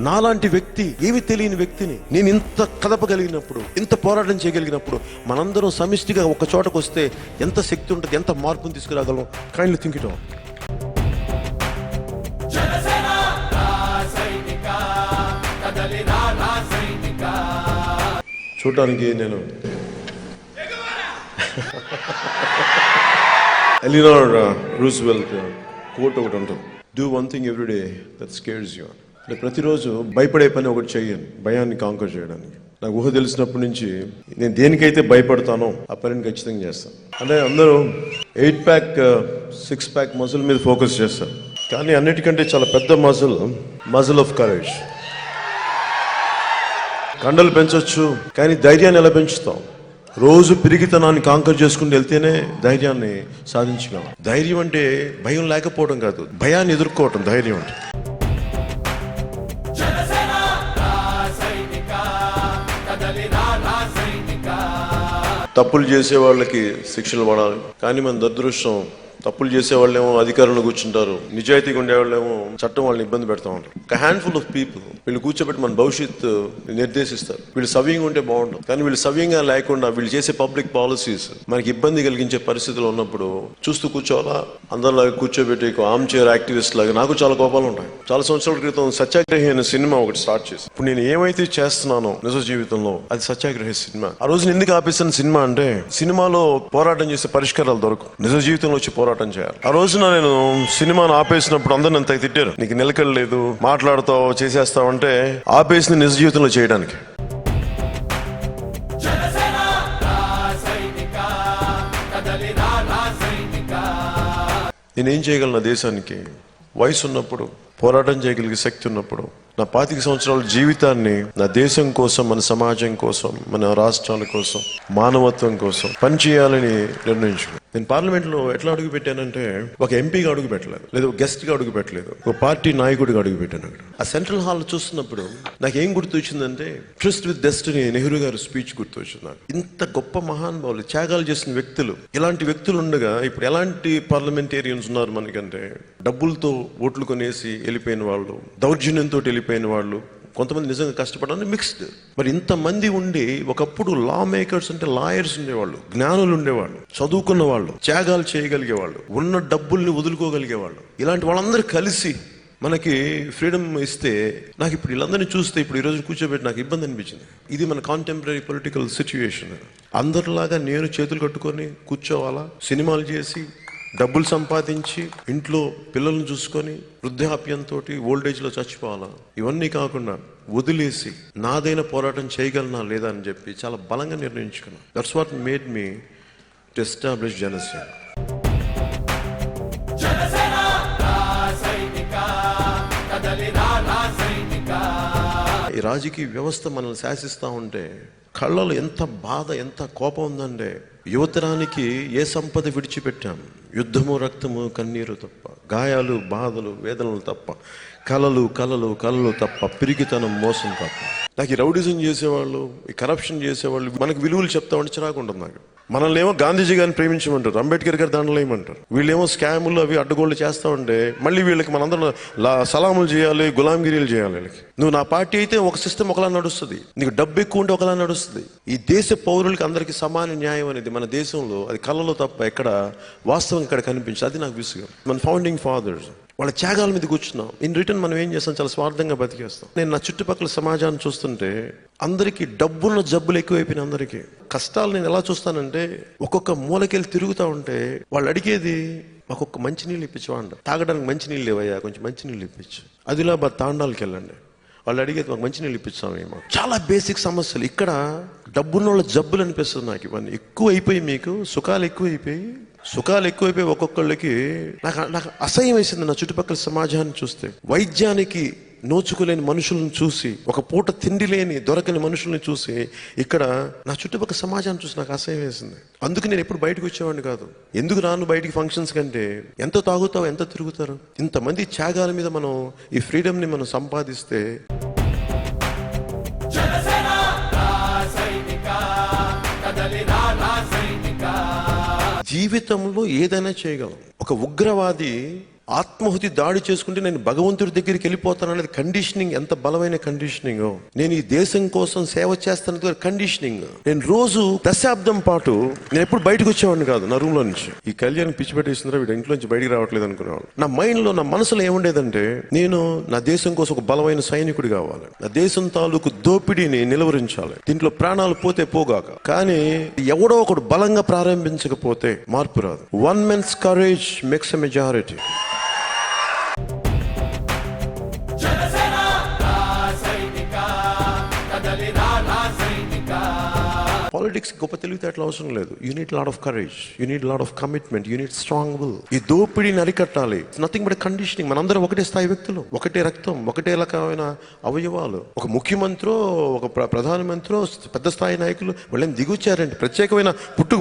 నాలాంటి వ్యక్తి, ఏమి తెలియని వ్యక్తిని నేను ఇంత కదపగలిగినప్పుడు, ఇంత పోరాటం చేయగలిగినప్పుడు, మనందరం సమిష్టిగా ఒక చోటకు వస్తే ఎంత శక్తి ఉంటుంది, ఎంత మార్పును తీసుకురాగలం. Kindly think it all. చూడటానికి నేను ఎలినోర్ రూజ్వెల్ట్ కోట్ ఒకటి ఉంటుంది, do one thing every day that scares you. అంటే ప్రతిరోజు భయపడే పని ఒకటి చెయ్యను, భయాన్ని కాంకర్ చేయడానికి. నాకు ఊహ తెలిసినప్పటి నుంచి నేను దేనికైతే భయపడతానో ఆ పనిని ఖచ్చితంగా చేస్తాను. అంటే అందరూ 8 ప్యాక్ 6 ప్యాక్ మజిల్ మీద ఫోకస్ చేస్తారు, కానీ అన్నిటికంటే చాలా పెద్ద మజిల్ ఆఫ్ కరేజ్. కండలు పెంచవచ్చు, కానీ ధైర్యాన్ని ఎలా పెంచుతాం? రోజు పిరిగితనాన్ని కాంకర్ చేసుకుంటూ వెళ్తేనే ధైర్యాన్ని సాధించగలం. ధైర్యం అంటే భయం లేకపోవడం కాదు, భయాన్ని ఎదుర్కోవటం ధైర్యం అంటే. తప్పులు చేసే వాళ్ళకి శిక్షలు పడాలి, కానీ మన దురదృష్టం తప్పులు చేసే వాళ్ళేమో అధికారంలో కూర్చుంటారు, నిజాయితీగా ఉండే వాళ్ళేమో చట్టం వాళ్ళని ఇబ్బంది పెడతా ఉంటారు. ఒక హ్యాండ్ఫుల్ ఆఫ్ పీపుల్ వీళ్ళు కూర్చోబెట్టి మన భవిష్యత్తు నిర్దేశిస్తారు. వీళ్ళు సవ్యంగా ఉంటే బాగుంటుంది, కానీ వీళ్ళు సవ్యంగా లేకుండా వీళ్ళు చేసే పబ్లిక్ పాలసీస్ మనకి ఇబ్బంది కలిగించే పరిస్థితులు ఉన్నప్పుడు చూస్తూ కూర్చోవాలా? అందరిలాగా కూర్చోబెట్టి ఆర్మ్ చైర్ యాక్టివిస్ట్ లాగా నాకు చాలా కోపాలు ఉంటాయి. చాలా సంవత్సరాల క్రితం సత్యాగ్రహి అనే సినిమా ఒకటి స్టార్ట్ చేసి, ఇప్పుడు నేను ఏమైతే చేస్తున్నానో నిజ జీవితంలో అది సత్యాగ్రహి సినిమా. ఆ రోజు ఎందుకు ఆపేసిన సినిమా అంటే, సినిమాలో పోరాటం చేసే పరిష్కారాలు దొరకవు, నిజ జీవితంలో వచ్చి పోరాటం చేయాలి. ఆ రోజున నేను సినిమాను ఆపేసినప్పుడు అందరూ అంత తిట్టారు, నీకు నిలకడలేదు, మాట్లాడుతావు, చేసేస్తావు అంటే ఆపేసిన నిజ జీవితంలో చేయడానికి. నేనేం చేయగలను నా దేశానికి? వయసు ఉన్నప్పుడు, పోరాటం చేయగలిగే శక్తి ఉన్నప్పుడు, నా 25 సంవత్సరాల జీవితాన్ని నా దేశం కోసం, మన సమాజం కోసం, మన రాష్ట్రాల కోసం, మానవత్వం కోసం పనిచేయాలని నిర్ణయించుకున్నాను. నేను పార్లమెంట్లో ఎట్లా అడుగు పెట్టానంటే, ఒక ఎంపీగా అడుగు పెట్టలేదు, లేదా ఒక గెస్ట్గా అడుగు పెట్టలేదు, ఒక పార్టీ నాయకుడిగా అడుగు పెట్టాను. అక్కడ ఆ సెంట్రల్ హాల్ చూస్తున్నప్పుడు నాకు ఏం గుర్తొచ్చిందంటే, ట్రస్ట్ విత్ డెస్టినీ నెహ్రూ గారి స్పీచ్ గుర్తొచ్చింది నాకు. ఇంత గొప్ప మహానుభావులు, త్యాగాలు చేసిన వ్యక్తులు, ఇలాంటి వ్యక్తులు ఉండగా ఇప్పుడు ఎలాంటి పార్లమెంటేరియన్స్ ఉన్నారు మనకంటే, డబ్బులతో ఓట్లు కొనేసి వెళ్ళిపోయిన వాళ్ళు, దౌర్జన్యంతో వెళ్ళిపోయిన వాళ్ళు, కొంతమంది నిజంగా కష్టపడాలని మిక్స్డ్. మరి ఇంతమంది ఉండి, ఒకప్పుడు లా మేకర్స్ అంటే లాయర్స్ ఉండేవాళ్ళు, జ్ఞానులు ఉండేవాళ్ళు, చదువుకున్న వాళ్ళు, త్యాగాలు చేయగలిగేవాళ్ళు, ఉన్న డబ్బుల్ని వదులుకోగలిగేవాళ్ళు. ఇలాంటి వాళ్ళందరూ కలిసి మనకి ఫ్రీడమ్ ఇస్తే, నాకు ఇప్పుడు వీళ్ళందరినీ చూస్తే, ఇప్పుడు ఈరోజు కూర్చోబెట్టి నాకు ఇబ్బంది అనిపించింది. ఇది మన కాంటెంపరీ పొలిటికల్ సిచ్యువేషన్. అందరిలాగా నేను చేతులు కట్టుకొని కూర్చోవాలా? సినిమాలు చేసి, డబ్బులు సంపాదించి, ఇంట్లో పిల్లల్ని చూసుకొని, వృద్ధాప్యంతో ఓల్డేజ్లో చచ్చిపోవాలా? ఇవన్నీ కాకుండా వదిలేసి నాదైన పోరాటం చేయగలనా లేదా అని చెప్పి చాలా బలంగా నిర్ణయించుకున్నాను. That's what made me to establish Janasena. ఈ రాజకీయ వ్యవస్థ మనల్ని శాసిస్తూ ఉంటే కళ్ళలో ఎంత బాధ, ఎంత కోపం ఉందంటే, యువతరానికి ఏ సంపద విడిచిపెట్టాం? యుద్ధము, రక్తము, కన్నీరు తప్ప, గాయాలు, బాధలు, వేదనలు తప్ప, కలలు కలలు కలలు తప్ప, పిరికితనం, మోసం తప్ప. నాకు ఈ రౌడిజం చేసేవాళ్ళు, ఈ కరప్షన్ చేసేవాళ్ళు మనకు విలువలు చెప్తా ఉంటే చిరాకు ఉంటుంది నాకు. మనల్ని ఏమో గాంధీజీ గారిని ప్రేమించమంటారు, అంబేద్కర్ గారి దాంట్లో ఏమంటారు, వీళ్ళేమో స్కాములు అవి అడ్డగోళ్ళు చేస్తా ఉంటే మళ్ళీ వీళ్ళకి మనందరం సలాములు చేయాలి, గులాంగిరీలు చేయాలి వీళ్ళకి. నువ్వు నా పార్టీ అయితే ఒక సిస్టమ్ ఒకలా నడుస్తుంది, నీకు డబ్బు ఎక్కువ ఉంటే ఒకలా నడుస్తుంది. ఈ దేశ పౌరులకి అందరికీ సమాన న్యాయం అనేది మన దేశంలో అది కళలో తప్ప ఎక్కడ వాస్తవం ఇక్కడ కనిపించదు. అది నాకు విసుగు. మన ఫౌండింగ్ ఫాదర్స్ వాళ్ళ త్యాగాల మీద కూర్చున్నాం, ఇన్ రిటర్న్ మనం ఏం చేస్తాం? చాలా స్వార్థంగా బతికేస్తాం. నేను నా చుట్టుపక్కల సమాజాన్ని చూస్తుంటే అందరికీ డబ్బున్న జబ్బులు ఎక్కువైపోయినాయి. అందరికీ కష్టాలు నేను ఎలా చూస్తానంటే, ఒక్కొక్క మూలకెళ్ళి తిరుగుతూ ఉంటే వాళ్ళు అడిగేది, మాకొక్క మంచినీళ్ళు ఇప్పించమంట. తాగడానికి మంచినీళ్ళు లేవయ్యా, కొంచెం మంచినీళ్ళు ఇప్పించు. ఆదిలాబాద్ తాండాలకు వెళ్ళండి, వాళ్ళు అడిగేది మాకు మంచినీళ్ళు ఇప్పించామేమో. చాలా బేసిక్ సమస్యలు. ఇక్కడ డబ్బున్న వాళ్ళ జబ్బులు అనిపిస్తుంది నాకు. ఇవన్నీ ఎక్కువ అయిపోయి, మీకు సుఖాలు ఎక్కువైపోయి ఒక్కొక్కళ్ళకి నాకు అసహ్యం వేసింది. నా చుట్టుపక్కల సమాజాన్ని చూస్తే, వైద్యానికి నోచుకోలేని మనుషులను చూసి, ఒక పూట తిండి లేని దొరకని మనుషుల్ని చూసి, ఇక్కడ నా చుట్టుపక్కల సమాజాన్ని చూసి నాకు అసహ్యం వేసింది. అందుకు నేను ఎప్పుడు బయటకు వచ్చేవాడిని కాదు. ఎందుకు రాను బయటికి ఫంక్షన్స్ కంటే? ఎంత తాగుతావు, ఎంత తిరుగుతారు? ఇంతమంది త్యాగాల మీద మనం ఈ ఫ్రీడమ్ని మనం సంపాదిస్తే, జీవితంలో ఏదైనా చేయగలం. ఒక ఉగ్రవాది ఆత్మాహుతి దాడి చేసుకుంటే నేను భగవంతుడి దగ్గరికి వెళ్ళిపోతాను అనేది కండిషనింగ్. ఎంత బలమైన కండిషనింగ్. నేను ఈ దేశం కోసం సేవ చేస్తాను కండిషనింగ్. నేను రోజు దశాబ్దం పాటు నేను ఎప్పుడు బయటకు వచ్చేవాడిని కాదు నా రూమ్ లో నుంచి. ఈ కళ్యాణ్ పిచ్చి పెట్టేసిందిరా వీడు ఇంట్లో నుంచి బయటికి రావట్లేదు అనుకునేవాడు. నా మైండ్ లో, నా మనసులో ఏముండేదంటే నేను నా దేశం కోసం ఒక బలమైన సైనికుడు కావాలి, నా దేశం తాలూకు దోపిడీని నిలువరించాలి, దీంట్లో ప్రాణాలు పోతే పోగాక. కానీ ఎవడో ఒకడు బలంగా ప్రారంభించకపోతే మార్పు రాదు. One men's courage makes a majority. Politics గొప్ప తెలివితేటలు అవసరం లేదు. You need lot of courage, you need lot of commitment, you need strong will. ఈ దోపిడీని అరికట్టాలి. Nothing but conditioning. మనందరం ఒకటే స్థాయి వ్యక్తులు, ఒకటే రక్తం, ఒకటే రకమైన అవయవాలు. ఒక ముఖ్యమంత్రి, ఒక ప్రధానమంత్రి, పెద్ద స్థాయి నాయకులు వాళ్ళేం దిగుచ్చారంటే ప్రత్యేకమైన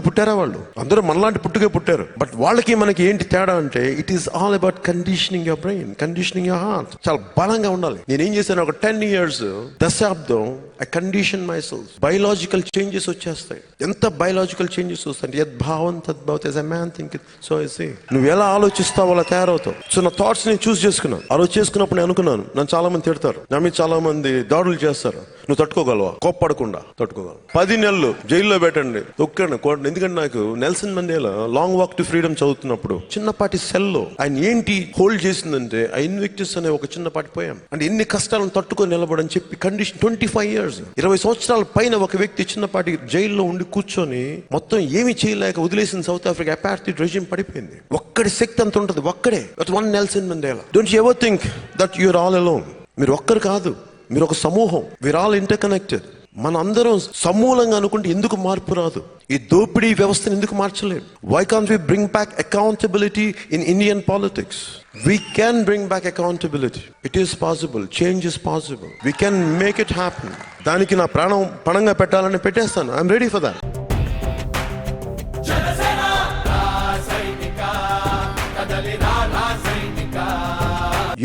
పుట్టారా? వాళ్ళు అందరూ మనలాంటి పుట్టుకే పుట్టారు. బట్ వాళ్ళకి మనకి ఏంటి తేడా అంటే it is all about conditioning your brain, conditioning your heart. చాలా బలంగా ఉండాలి. నేనేం చేశాను, ఒక 10 years దశాబ్దం I condition myself. Biological changes వచ్చేస్తాయి. ఎంత బయలాజికల్ చేంజెస్ వస్తాయి. యద్భావం తద్భవతి. As a man think so I say. నువ్వు ఎలా ఆలోచిస్తావు అలా తయారవుతావు. సో నా థాట్స్ నేను చూస్ చేసుకున్నాను. ఆ రోజు చేసుకున్నప్పుడు నేను అనుకున్నాను, నన్ను చాలా మంది తిడతారు, నా మీద చాలా మంది దాడులు చేస్తారు, నువ్వు తట్టుకోగలవా? కోప్పడకుండా తట్టుకోగలవు. 10 నెలలు జైల్లో పెట్టండి, తొక్కండి, కొట్టండి. ఎందుకంటే నాకు Nelson Mandela long walk to freedom చదువుతున్నప్పుడు చిన్నపాటి సెల్లో ఆయన ఏంటి హోల్డ్ చేసిందంటే ఆ ఇన్విక్టస్ అనే ఒక చిన్నపాటి పోయాం. అంటే ఎన్ని కష్టాలను తట్టుకొని నిలబడని చెప్పి కండిషన్. 25 years 20 సంవత్సరాల పైన ఒక వ్యక్తి చిన్నపాటి జైల్లో ఉండి కూర్చొని మొత్తం ఏమి చేయలేక వదిలేసిన సౌత్ ఆఫ్రికా అపార్థైడ్ రెజిమ్ పడిపోయింది. ఒక్కడి శక్తి అంత ఉంటుంది. ఒక్కడే. One Nelson Mandela. Don't you ever think that you are all alone. మీరు ఒక్కరు కాదు, మీరు ఒక సమూహం. We are all interconnected. మన అందరం సమూలంగా అనుకుంటే ఎందుకు మార్పు రాదు? ఈ దోపిడీ వ్యవస్థను ఎందుకు మార్చలేము? Why can't we bring back accountability in Indian politics? We can bring back accountability. It is possible. Change is possible. We can make it happen. దానికి నా ప్రాణం పణంగా పెట్టాలని పెట్టేస్తాను. I'm ready for that.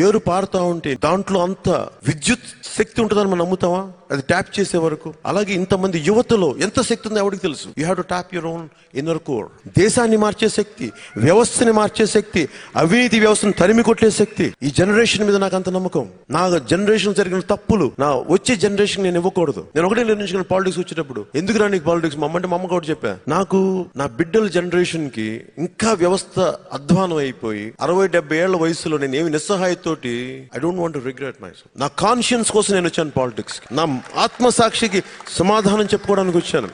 ఏరు పారుతా ఉంటే దాంట్లో అంత విద్యుత్ శక్తి ఉంటుందని మనం నమ్ముతావా? అది ట్యాప్ చేసే వరకు. అలాగే ఇంతమంది యువతలో ఎంత శక్తి ఉందో ఎవరికి తెలుసు? You have to tap your own inner core. దేశాన్ని మార్చే శక్తి, వ్యవస్థని మార్చే శక్తి, అవినీతి వ్యవస్థను తరిమి కొట్టే శక్తి. ఈ జనరేషన్ మీద నాకు అంత నమ్మకం. నా జనరేషన్ జరిగిన తప్పులు నా వచ్చే జనరేషన్ నేను ఇవ్వకూడదు. నేను ఒకటే నిర్ణయించుకున్న పాలిటిక్స్ వచ్చేటప్పుడు, ఎందుకు రా నీకు పాలిటిక్స్? మా అమ్మంటే మా అమ్మ కూడా చెప్పా, నాకు నా బిడ్డల జనరేషన్ కి ఇంకా వ్యవస్థ అధ్వానం అయిపోయి 60-70 ఏళ్ల వయసులో నేను ఏమి నిస్సహాయతోటి I don't want to regret myself. నా కాన్షియన్స్ కోసం నేను వచ్చాను పాలిటిక్స్. నా ఆత్మసాక్షికి సమాధానం చెప్పుకోవడానికి వచ్చాను.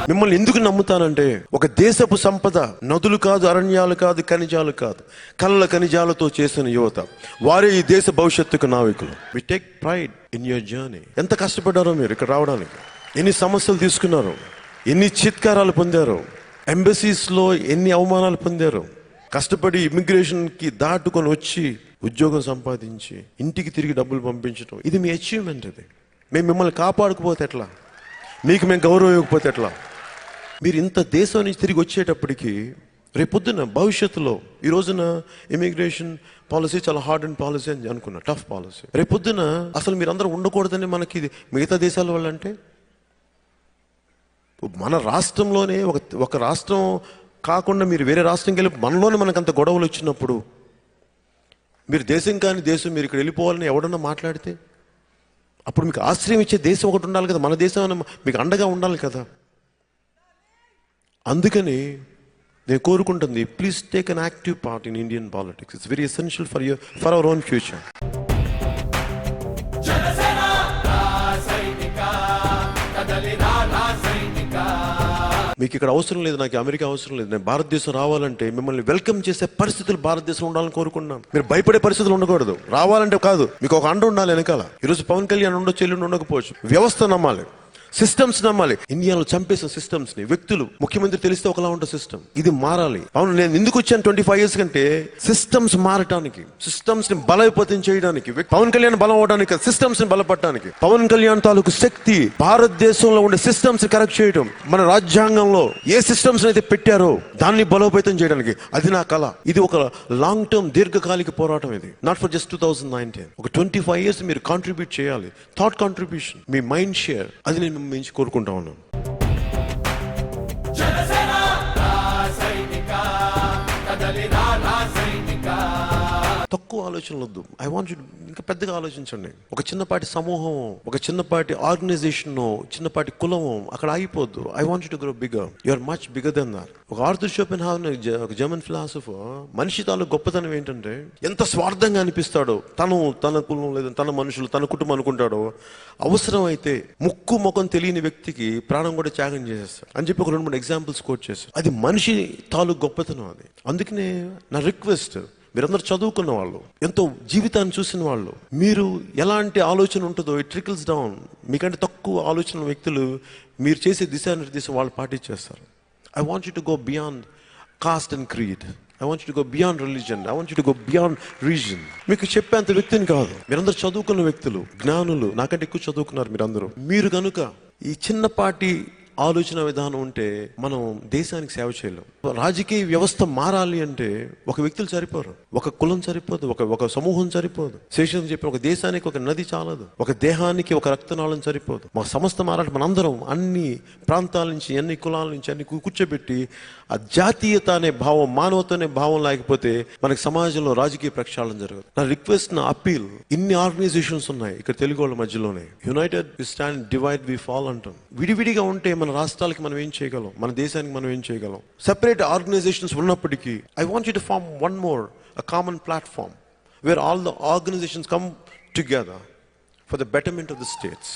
మిమ్మల్ని ఎందుకు నమ్ముతానంటే ఒక దేశపు సంపద నదులు కాదు, అరణ్యాలు కాదు, ఖనిజాలు కాదు, కళ్ళ ఖనిజాలతో చేసిన యువత. వారే ఈ దేశ భవిష్యత్తుకు నావికులు. We take pride in your journey. ఎంత కష్టపడ్డారో మీరు ఇక్కడ రావడానికి, ఎన్ని సమస్యలు తీసుకున్నారు, ఎన్ని చిత్కారాలు పొందారు, ఎంబసీస్ లో ఎన్ని అవమానాలు పొందారు, కష్టపడి ఇమిగ్రేషన్కి దాటుకొని వచ్చి ఉద్యోగం సంపాదించి ఇంటికి తిరిగి డబ్బులు పంపించడం. ఇది మీ అచీవ్మెంట్. ఇది మేము మిమ్మల్ని కాపాడకపోతే ఎట్లా? మీకు మేము గౌరవం ఇవ్వకపోతే ఎట్లా? మీరు ఇంత దేశం నుంచి తిరిగి వచ్చేటప్పటికి రేపొద్దున భవిష్యత్తులో, ఈ రోజున ఇమిగ్రేషన్ పాలసీ చాలా హార్డ్ అండ్ పాలసీ అని అనుకున్నా, టఫ్ పాలసీ. రేపొద్దున అసలు మీరు అందరూ ఉండకూడదని మనకి మిగతా దేశాల వల్ల అంటే, మన రాష్ట్రంలోనే ఒక రాష్ట్రం కాకుండా మీరు వేరే రాష్ట్రంకి వెళ్ళి మనలోనే మనకు అంత గొడవలు వచ్చినప్పుడు, మీరు దేశం కాని దేశం మీరు ఇక్కడ వెళ్ళిపోవాలని ఎవడన్నా మాట్లాడితే, అప్పుడు మీకు ఆశ్రయం ఇచ్చే దేశం ఒకటి ఉండాలి కదా, మన దేశం మీకు అండగా ఉండాలి కదా. అందుకని నేను కోరుకుంటుంది, please take an active part in Indian politics. It's very essential for our own future. మీకు ఇక్కడ అవసరం లేదు, నాకు అమెరికా అవసరం లేదు. నేను భారతదేశం రావాలంటే మిమ్మల్ని వెల్కమ్ చేసే పరిస్థితులు భారతదేశంలో ఉండాలని కోరుకున్నాను. మీరు భయపడే పరిస్థితులు ఉండకూడదు. రావాలంటే కాదు, మీకు ఒక అండ ఉండాలి వెనకాల. ఈరోజు పవన్ కళ్యాణ్ ఉండొచ్చు, ఎల్లుండి ఉండకపోవచ్చు. వ్యవస్థ నమ్మాలి, సిస్టమ్స్ నమ్మాలి. ఇండియాలో చంపేసిన సిస్టమ్స్ ని, వ్యక్తులు, ముఖ్యమంత్రి తెలిస్తే ఒకలా ఉంటుంది సిస్టమ్. ఇది మారాలి. అవును, నేను ఎందుకు వచ్చాను 25 years కంటే సిస్టమ్స్ మారటానికి, సిస్టమ్స్ ని బలైపోతం చేయడానికి, పవన్ కళ్యాణ్ బలం అవడానికి, సిస్టమ్స్ ని బలపడటానికి. పవన్ కళ్యాణ్ తాలూకు శక్తి భారతదేశంలో ఉండే సిస్టమ్స్ కరెక్ట్ చేయడం. మన రాజ్యాంగంలో ఏ సిస్టమ్స్ అయితే పెట్టారో దాన్ని బలోపేతం చేయడానికి. అది నా కళ. ఇది ఒక లాంగ్ టర్మ్, దీర్ఘకాలిక పోరాటం. ఇది నాట్ ఫర్ జస్ట్ 2019. ఒక 25 years మీరు కాంట్రిబ్యూట్ చేయాలి. థాట్ కాంట్రిబ్యూషన్, మీ మైండ్ షేర్, అది నేను మించి కోరుకుంటా ఉన్నాను. తక్కువ ఆలోచనలు వద్దు. ఐ వాంట్ యు ఇంకా పెద్దగా ఆలోచించండి. ఒక చిన్నపాటి సమూహం, ఒక చిన్నపాటి ఆర్గనైజేషన్, చిన్నపాటి కులం అక్కడ ఆగిపోద్దు. I want you to grow bigger. You are much bigger than that. ఒక ఆర్థర్ షోపెన్హావర్, ఒక జర్మన్ ఫిలాసఫర్, మనిషి తాలూకు గొప్పతనం ఏంటంటే ఎంత స్వార్థంగా అనిపిస్తాడో, తన కులం లేదా తన మనుషులు, తన కుటుంబం అనుకుంటాడో, అవసరం అయితే ముక్కు ముఖం తెలియని వ్యక్తికి ప్రాణం కూడా త్యాగం చేసేస్తాడు అని చెప్పి ఒక 2-3 ఎగ్జాంపుల్స్ కోట్ చేశారు. అది మనిషి తాలూకు గొప్పతనం. అది అందుకనే నా రిక్వెస్ట్, మీరందరూ చదువుకున్న వాళ్ళు, ఎంతో జీవితాన్ని చూసిన వాళ్ళు, మీరు ఎలాంటి ఆలోచన ఉంటుందో ఇట్ ట్రికల్స్ డౌన్. మీకంటే తక్కువ ఆలోచన వ్యక్తులు మీరు చేసే దిశానిర్దేశం వాళ్ళు పాటించేస్తారు. I want you to go beyond caste and creed. I want you to go beyond religion. I want you to go beyond region. మీకు చెప్పేంత వ్యక్తిని కాదు. మీరందరూ చదువుకున్న వ్యక్తులు, జ్ఞానులు, నాకంటే ఎక్కువ చదువుకున్నారు మీరందరూ. మీరు కనుక ఈ చిన్నపాటి ఆలోచన విధానం ఉంటే మనం దేశానికి సేవ చేయలేం. రాజకీయ వ్యవస్థ మారాలి అంటే ఒక వ్యక్తులు సరిపోరు, ఒక కులం సరిపోదు, ఒక సమూహం సరిపోదు. శేషం చెప్పి ఒక దేశానికి ఒక నది చాలదు, ఒక దేహానికి ఒక రక్తనాళం సరిపోదు. మా సంస్థ మారాలి, మనందరం అన్ని ప్రాంతాల నుంచి, అన్ని కులాల నుంచి అన్ని కూర్చోబెట్టి ఆ జాతీయత అనే భావం, మానవత అనే భావం లేకపోతే మనకి సమాజంలో రాజకీయ ప్రక్షాళన జరగదు. నా రిక్వెస్ట్, నా అప్పీల్, ఇన్ని ఆర్గనైజేషన్స్ ఉన్నాయి ఇక్కడ తెలుగు వాళ్ళ మధ్యలోనే. United we stand, divide we fall అంటాం. విడివిడిగా ఉంటే మన రాష్ట్రాలకి మనం ఏం చేయగలం, మన దేశానికి మనం ఏం చేయగలం? సెపరేట్ ఆర్గనైజేషన్స్ ఉన్నప్పటికీ I want you to form one more, a common platform where all the organizations come together for the betterment of the states.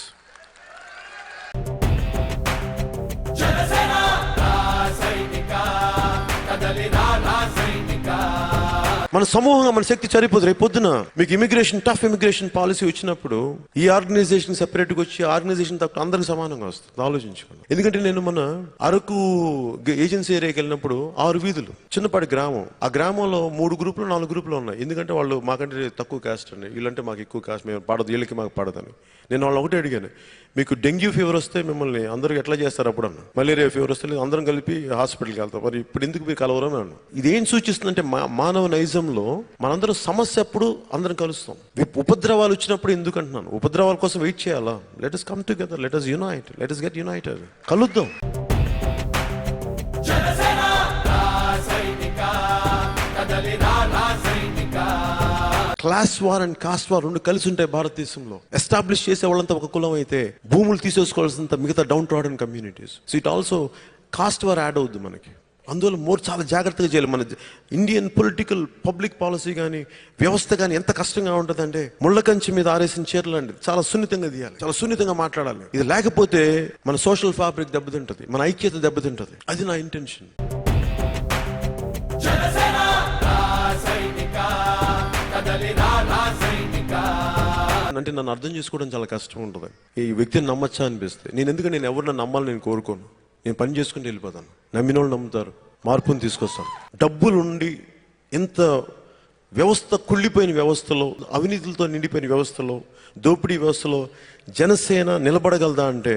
మన సమూహంగా మన శక్తి సరిపోదు. రేపు పొద్దున మీకు టఫ్ ఇమిగ్రేషన్ పాలసీ వచ్చినప్పుడు ఈ ఆర్గనైజేషన్ సెపరేట్గా వచ్చి ఆర్గనైజేషన్ తప్ప అందరికి సమానంగా వస్తుంది. ఆలోచించుకోండి. ఎందుకంటే నేను మన అరకు ఏజెన్సీ ఏరియాకి వెళ్ళినప్పుడు 6 వీధులు, చిన్నపాటి గ్రామం. ఆ గ్రామంలో 3 గ్రూపులు 4 గ్రూపులు ఉన్నాయి. ఎందుకంటే వాళ్ళు మాకంటే తక్కువ కాస్ట్ అండి, వీళ్ళంటే మాకు ఎక్కువ కాస్ట్, మేము పడదు, వీళ్ళకి మాకు పడదని. నేను వాళ్ళు ఒకటే అడిగాను, మీకు డెంగ్యూ ఫీవర్ వస్తే మిమ్మల్ని అందరికి ఎట్లా చేస్తారు? అప్పుడు అన్న మలేరియా ఫీవర్ వస్తే అందరం కలిపి హాస్పిటల్కి వెళ్తాం, మరి ఇప్పుడు ఎందుకు మీరు కలవరు అని అన్నాను. ఇదేం సూచిస్తుందంటే మానవ నైజంలో మనందరం సమస్య అప్పుడు అందరం కలుస్తాం. ఉపద్రవాలు వచ్చినప్పుడు ఎందుకు అంటున్నాను, ఉపద్రవాల కోసం వెయిట్ చేయాలా? Let us come together, let us unite, let us get united. కలుద్దాం. Class war and cost war 2 కలిసి ఉంటాయి భారతదేశంలో. ఎస్టాబ్లిష్ చేసే వాళ్ళంతా ఒక కులం అయితే భూములు తీసేసుకోవాల్సినంత మిగతా down trodden communities. So it also cost war add అవుద్ది మనకి. అందువల్ల చాలా జాగ్రత్తగా చేయాలి. మన ఇండియన్ పొలిటికల్ పబ్లిక్ పాలసీ కానీ వ్యవస్థ కానీ ఎంత కష్టంగా ఉంటుందంటే ముళ్ళ కంచి మీద ఆరేసిన చీరలు అండి, చాలా సున్నితంగా తీయాలి, చాలా సున్నితంగా మాట్లాడాలి. ఇది లేకపోతే మన సోషల్ ఫ్యాబ్రిక్ దెబ్బతింటది, మన ఐక్యత దెబ్బతింటది. అది నా ఇంటెన్షన్. అంటే నన్ను అర్థం చేసుకోవడం చాలా కష్టం ఉంటుంది. ఈ వ్యక్తిని నమ్మచ్చా అనిపిస్తే నేను ఎవరిని నమ్మాలని నేను కోరుకోను. నేను పని చేసుకుంటూ వెళ్ళిపోతాను. నమ్మిన వాళ్ళు నమ్ముతారు, మార్పుని తీసుకొస్తాను. డబ్బులుండి ఇంత వ్యవస్థ కుళ్ళిపోయిన వ్యవస్థలో, అవినీతులతో నిండిపోయిన వ్యవస్థలో, దోపిడీ వ్యవస్థలో జనసేన నిలబడగలదా అంటే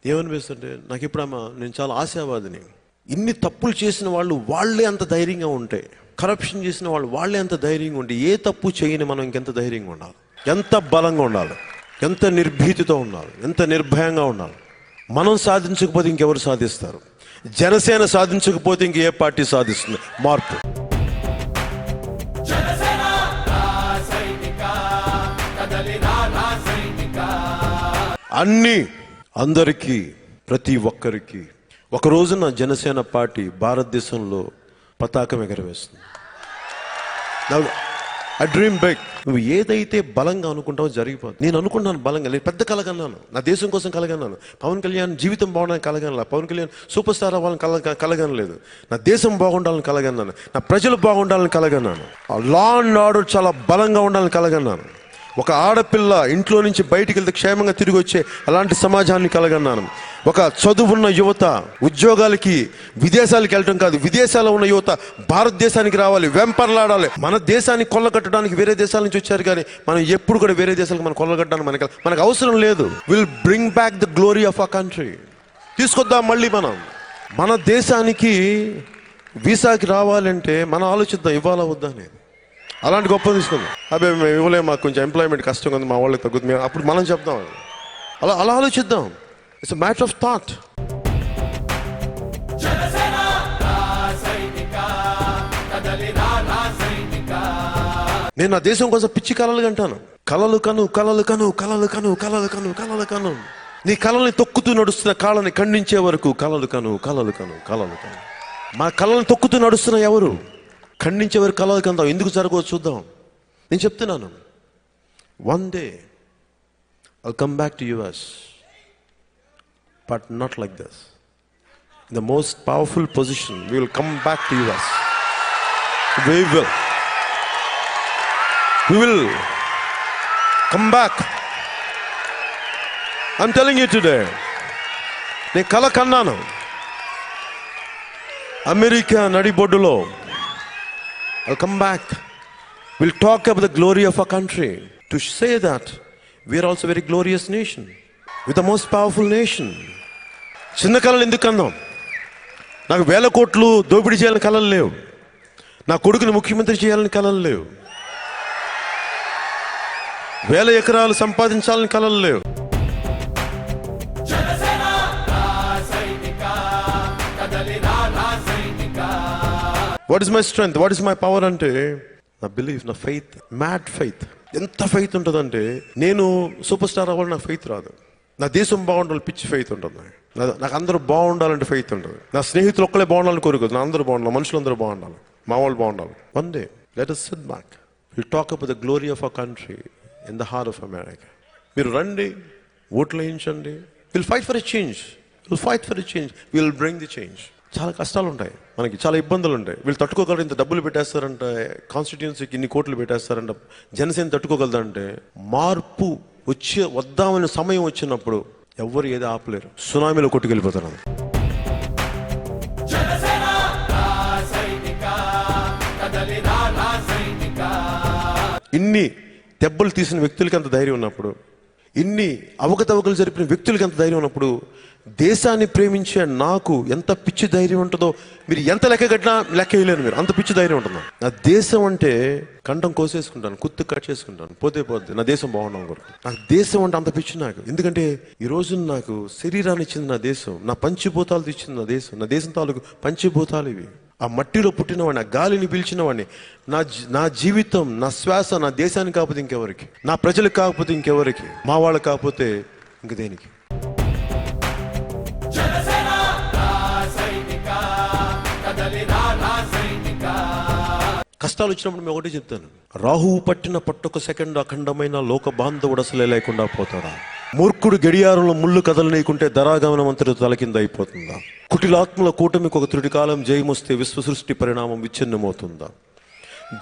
ఏమనిపిస్తుంటే నాకు ఇప్పుడు నేను చాలా ఆశావాదిని. ఇన్ని తప్పులు చేసిన వాళ్ళు వాళ్ళే అంత ధైర్యంగా ఉంటే, కరప్షన్ చేసిన వాళ్ళు వాళ్ళే అంత ధైర్యంగా ఉంటే, ఏ తప్పు చేయని మనం ఇంకెంత ధైర్యంగా ఉండాలి, ఎంత బలంగా ఉండాలి, ఎంత నిర్భీతితో ఉండాలి, ఎంత నిర్భయంగా ఉండాలి. మనం సాధించకపోతే ఇంకెవరు సాధిస్తారు? జనసేన సాధించకపోతే ఇంక ఏ పార్టీ సాధిస్తుంది మార్పు? అందరికీ, ప్రతి ఒక్కరికి ఒక రోజున జనసేన పార్టీ భారతదేశంలో పతాకం ఎగరవేస్తుంది. I dream big. నువ్వు ఏదైతే బలంగా అనుకుంటావో జరిగిపోతుంది. నేను అనుకుంటున్నాను బలంగా, నేను పెద్ద కలగన్నాను, నా దేశం కోసం కలగన్నాను. పవన్ కళ్యాణ్ జీవితం బాగుండాలని కలగనలా, పవన్ కళ్యాణ్ సూపర్ స్టార్ అవ్వాలని కలగనలేదు. నా దేశం బాగుండాలని కలగన్నాను, నా ప్రజలు బాగుండాలని కలగన్నాను, లా అండ్ ఆర్డర్ చాలా బలంగా ఉండాలని కలగన్నాను. ఒక ఆడపిల్ల ఇంట్లో నుంచి బయటికి వెళ్తే క్షేమంగా తిరిగి వచ్చే అలాంటి సమాజాన్ని కలగన్నాను. ఒక చదువున్న యువత ఉద్యోగాలకి విదేశాలకు వెళ్ళటం కాదు, విదేశాల్లో ఉన్న యువత భారతదేశానికి రావాలి, వెంపర్లాడాలి. మన దేశాన్ని కొల్లగట్టడానికి వేరే దేశాల నుంచి వచ్చారు, కానీ మనం ఎప్పుడు కూడా వేరే దేశాలకు మనం కొల్లగట్టడానికి మనకు అవసరం లేదు. Will bring back the glory of our country. తీసుకొద్దాం మళ్ళీ మన దేశానికి వీసాకి రావాలంటే మనం ఆలోచిద్దాం, ఇవ్వాలా వద్దా అనేది. అలాంటి గొప్ప తీసుకుందాం. అబ్బాయి మేము ఇవ్వలేము, మాకు కొంచెం ఎంప్లాయ్మెంట్ కష్టంగా ఉంది, మా వాళ్ళకి తగ్గుతుంది, అప్పుడు మనం చెప్దాం. అలా ఆలోచిద్దాం. It's a matter of thought. నేను నా దేశం కోసం పిచ్చి కలలు కంటాను. కలలు కను కలలు కను కలలు కను కలలు కను కలలు కను. నీ కళల్ని తొక్కుతూ నడుస్తున్న కాళ్ళని ఖండించే వరకు కలలు కను కలలు కను కలలు కను. మా కళల్ని తొక్కుతూ నడుస్తున్న ఎవరు ఖండించే వరకు కలలు కందాం. ఎందుకు జరగవో చూద్దాం. నేను చెప్తున్నాను, one day I'll come back to US, but not like this. In the most powerful position, we will come back to US. We will come back. I'm telling you today. నేను కల కన్నాను. అమెరికా నడిబొడ్డులో I'll come back. We'll talk about the glory of our country, to say that we are also a very glorious nation, with the most powerful nation. చిన్న కళలు ఎందుకు అన్నాం? నాకు 1000 కోట్లు దోపిడీ చేయాలని కళలు లేవు. నా కొడుకుని ముఖ్యమంత్రి చేయాలని కళలు లేవు. 1000 ఎకరాలు సంపాదించాలని కళలు లేవు. What is my strength, what is my power అంటే నా బిలీఫ్, నా ఫెయిత్, మ్యాడ్ ఫెయిత్. ఎంత ఫెయిత్ ఉంటుందంటే నేను సూపర్ స్టార్ అవ్వాలి, నాకు ఫెయిత్ రాదు. నా దేశం బాగుండాలి, పిచ్చి ఫెయిత్ ఉంటుంది. నాకు అందరూ బాగుండాలంటే ఫెయిత్ ఉంటుంది. నా స్నేహితులు ఒక్కలే బాగుండాలని కోరుకోదు, నా అందరూ బాగుండాలి, మనుషులందరూ బాగుండాలి, మా వాళ్ళు బాగుండాలి. One day let us sit back, we'll talk about the glory of our country in the heart of America. మీరు రండి, ఓట్లు వేయించండి. We'll fight for a change. We'll fight for a change. We'll bring the change. చాలా కష్టాలు ఉంటాయి మనకి, చాలా ఇబ్బందులు ఉంటాయి. వీళ్ళు తట్టుకోగలరు. ఇంత డబ్బులు పెట్టేస్తారంట, కాన్స్టిట్యున్సీకి ఇన్ని కోట్లు పెట్టేస్తారంట. జనసేన తట్టుకోగలదంటే మార్పు వద్దామని సమయం వచ్చినప్పుడు ఎవ్వరు ఏది ఆపలేరు. సునామీలో కొట్టుకెళ్ళిపోతారు. ఇన్ని దెబ్బలు తీసిన వ్యక్తులకి అంత ధైర్యం ఉన్నప్పుడు, ఇన్ని అవకతవకలు జరిపిన వ్యక్తులకి ఎంత ధైర్యం ఉన్నప్పుడు, దేశాన్ని ప్రేమించే నాకు ఎంత పిచ్చి ధైర్యం ఉంటుందో మీరు ఎంత లెక్క కట్టినా లెక్క వేయలేరు. మీరు అంత పిచ్చి ధైర్యం ఉంటుంది. నా దేశం అంటే కంఠం కోసేసుకుంటాను, కుత్తు కట్ చేసుకుంటాను, పోతే నా దేశం బాగుండడం కొరకు. నాకు దేశం అంటే అంత పిచ్చి నాకు. ఎందుకంటే ఈ రోజు నాకు శరీరాన్ని ఇచ్చింది నా దేశం, నా పంచభూతాలు ఇచ్చింది నా దేశం. నా దేశం తాలూకు పంచభూతాలు ఇవి. ఆ మట్టిలో పుట్టినవాడిని, ఆ గాలిని పీల్చినవాడిని. నా జీవితం, నా శ్వాస నా దేశానికి కాకపోతే ఇంకెవరికి, నా ప్రజలకు కాకపోతే ఇంకెవరికి, మా వాళ్ళు కాకపోతే ఇంక దేనికి. కష్టాలు వచ్చినప్పుడు మేము ఒకటి చెప్తాను, రాహువు పట్టిన పట్టొక సెకండ్ అఖండమైన లోక బాంధవుడు అసలే లేకుండా పోతాడా? మూర్ఖుడు గడియారంలో ముళ్ళు కదలనీయకుంటే ధరాగమనం అంతటి తల కింద అయిపోతుందా? కుటిలాత్మల కూటమికి ఒక త్రుటి కాలం జయమొస్తే విశ్వ సృష్టి పరిణామం విచ్ఛిన్నమవుతుందా?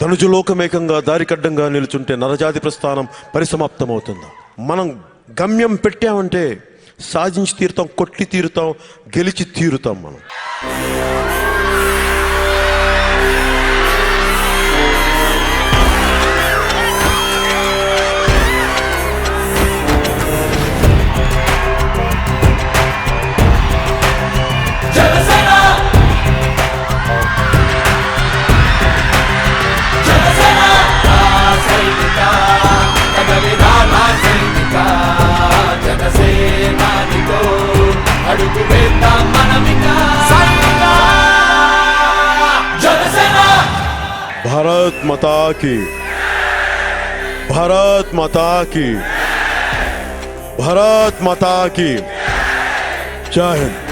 ధనుజులోకమేకంగా దారికడ్డంగా నిలుచుంటే నరజాతి ప్రస్థానం పరిసమాప్తమవుతుందా? మనం గమ్యం పెట్టామంటే సాధించి తీరుతాం, కొట్టి తీరుతాం, గెలిచి తీరుతాం మనం. भारत माता की, भारत माता की, भारत माता की जय हिंद.